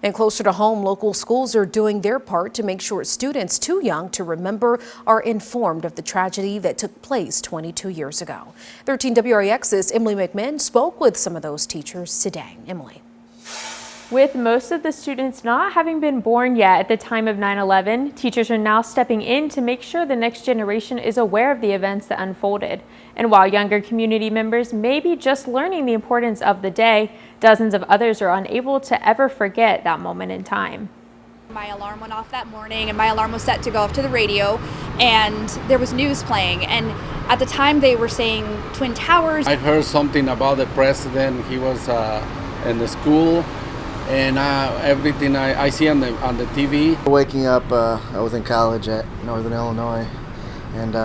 And closer to home, local schools are doing their part to make sure students too young to remember are informed of the tragedy that took place 22 years ago. 13 WREX's Emily McMahon spoke with some of those teachers today. Emily. With most of the students not having been born yet at the time of 9/11, teachers are now stepping in to make sure the next generation is aware of the events that unfolded. And while younger community members may be just learning the importance of the day, dozens of others are unable to ever forget that moment in time. My alarm went off that morning and my alarm was set to go off to the radio, and there was news playing, and at the time they were saying Twin Towers. I heard something about the president. He was in the school, and everything I see on the TV. Waking up, I was in college at Northern Illinois, and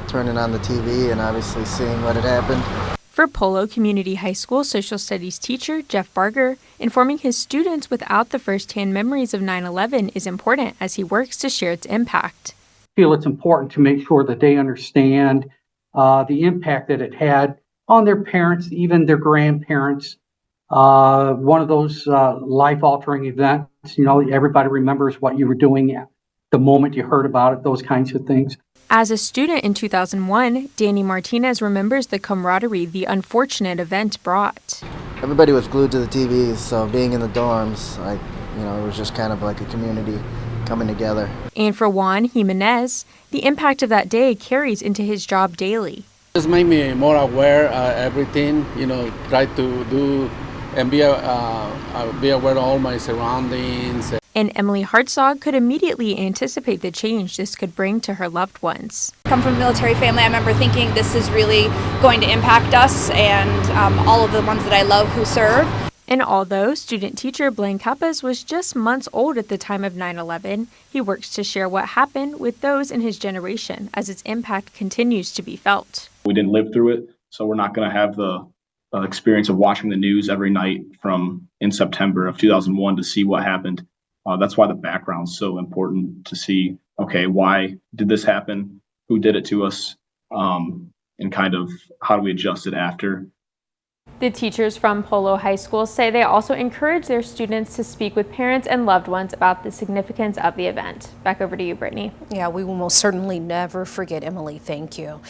turning on the TV and obviously seeing what had happened. For Polo Community High School social studies teacher Jeff Barger, informing his students without the first-hand memories of 9/11 is important as he works to share its impact. I feel it's important to make sure that they understand the impact that it had on their parents, even their grandparents. One of those life-altering events, everybody remembers what you were doing at the moment you heard about it, those kinds of things. As a student in 2001, Danny Martinez remembers the camaraderie the unfortunate event brought. Everybody was glued to the TVs, so being in the dorms, it was just kind of like a community coming together. And for Juan Jimenez, the impact of that day carries into his job daily. It just made me more aware of everything, try to do and be aware of all my surroundings. And Emily Hartzog could immediately anticipate the change this could bring to her loved ones. I come from a military family. I remember thinking this is really going to impact us and all of the ones that I love who serve. And although student teacher Blaine Kappas was just months old at the time of 9/11, he works to share what happened with those in his generation as its impact continues to be felt. We didn't live through it, so we're not going to have the experience of watching the news every night from in September of 2001 to see what happened. That's why the background's so important to see, okay, why did this happen? Who did it to us? And kind of how do we adjust it after? The teachers from Polo High School say they also encourage their students to speak with parents and loved ones about the significance of the event. Back over to you, Brittany. Yeah, we will most certainly never forget Emily. Thank you.